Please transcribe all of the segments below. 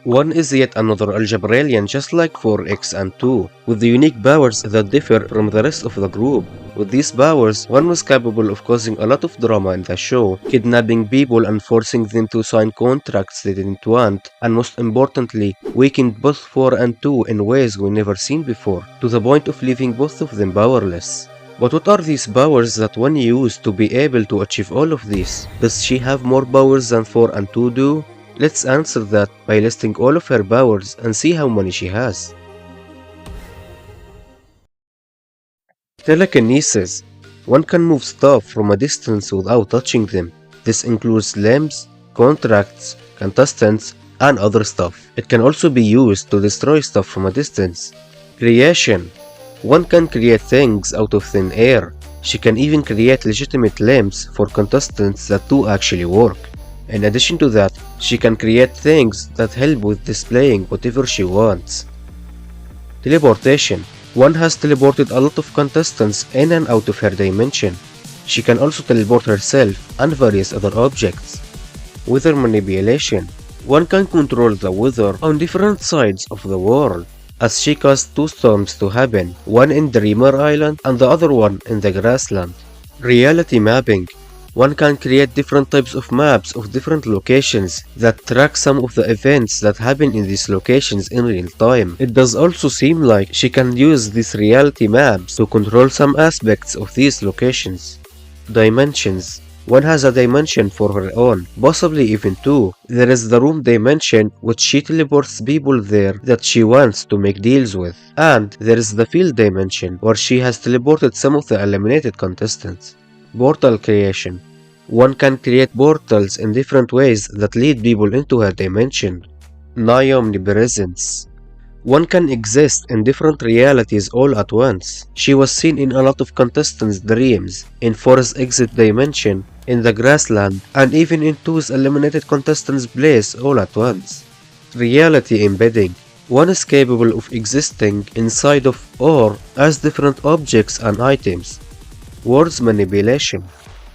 1 is yet another algebraian just like 4x and 2, with the unique powers that differ from the rest of the group. With these powers, 1 was capable of causing a lot of drama in the show, kidnapping people and forcing them to sign contracts they didn't want, and most importantly, weakened both 4 and 2 in ways we never seen before, to the point of leaving both of them powerless. But what are these powers that 1 used to be able to achieve all of this? Does she have more powers than 4 and 2 do? Let's answer that by listing all of her powers and see how many she has. Telekinesis. 1 can move stuff from a distance without touching them. This includes limbs, contracts, contestants, and other stuff. It can also be used to destroy stuff from a distance. Creation. 1 can create things out of thin air. She can even create legitimate limbs for contestants that do actually work. In addition to that, she can create things that help with displaying whatever she wants. Teleportation. 1 has teleported a lot of contestants in and out of her dimension. She can also teleport herself and various other objects. Weather manipulation. 1 can control the weather on different sides of the world, as she caused 2 storms to happen, one in Dreamer Island and the other one in the grassland. Reality mapping. 1 can create different types of maps of different locations that track some of the events that happen in these locations in real time. It does also seem like she can use these reality maps to control some aspects of these locations. Dimensions. 1 has a dimension for her own, possibly even 2. There is the room dimension, which she teleports people there that she wants to make deals with. And there is the field dimension, where she has teleported some of the eliminated contestants. Portal creation. 1 can create portals in different ways that lead people into her dimension. Omnipresence. 1 can exist in different realities all at once. She was seen in a lot of contestants' dreams, in 4's exit dimension, in the grassland, and even in 2's eliminated contestants' place all at once. Reality embedding. 1 is capable of existing inside of or as different objects and items. Words manipulation.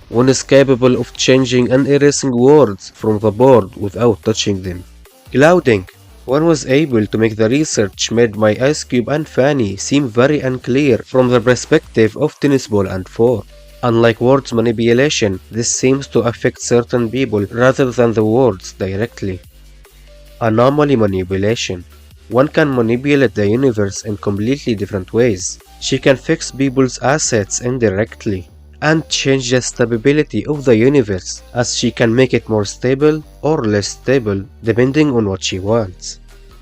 1 is capable of changing and erasing words from the board without touching them. Clouding. 1 was able to make the research made by Ice Cube and Fanny seem very unclear from the perspective of Tennis Ball and 4. Unlike words manipulation, this seems to affect certain people rather than the words directly. Anomaly manipulation. 1 can manipulate the universe in completely different ways. She can fix people's assets indirectly, and change the stability of the universe, as she can make it more stable or less stable depending on what she wants.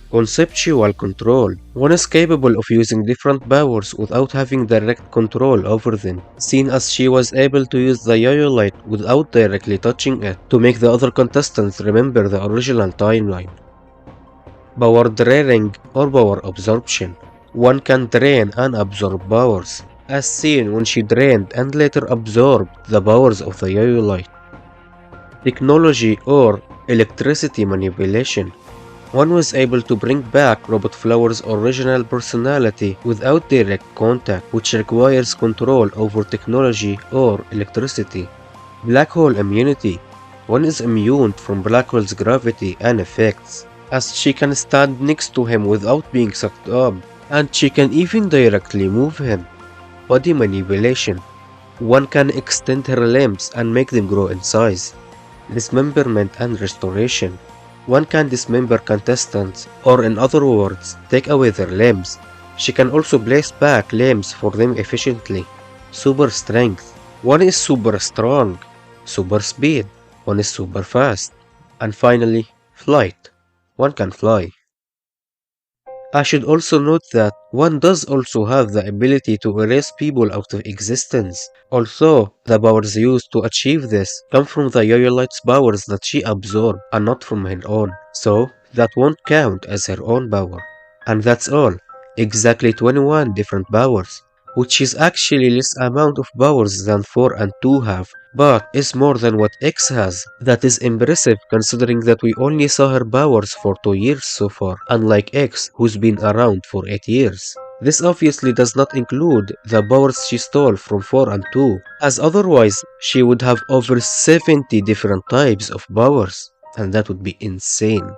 Conceptual control. 1 is capable of using different powers without having direct control over them, seeing as she was able to use the yo-yo light without directly touching it to make the other contestants remember the original timeline. Power draining or power absorption. 1 can drain and absorb powers, as seen when she drained and later absorbed the powers of the yo-yo light. Technology or electricity manipulation. 1 was able to bring back Robot Flower's original personality without direct contact, which requires control over technology or electricity. Black hole immunity. 1 is immune from black hole's gravity and effects, as she can stand next to him without being sucked up, and she can even directly move him. Body manipulation. 1 can extend her limbs and make them grow in size. Dismemberment and restoration. 1 can dismember contestants, or in other words, take away their limbs. She can also place back limbs for them efficiently. Super strength. 1 is super strong. Super speed. 1 is super fast. And finally, flight. 1 can fly. I should also note that 1 does also have the ability to erase people out of existence, although the powers used to achieve this come from the yo-yo light's powers that she absorbed and not from her own, so that won't count as her own power. And that's all, exactly 21 different powers, which is actually less amount of powers than 4 and 2 have, but is more than what X has. That is impressive considering that we only saw her powers for 2 years so far, unlike X who's been around for 8 years. This obviously does not include the powers she stole from 4 and 2, as otherwise she would have over 70 different types of powers, and that would be insane.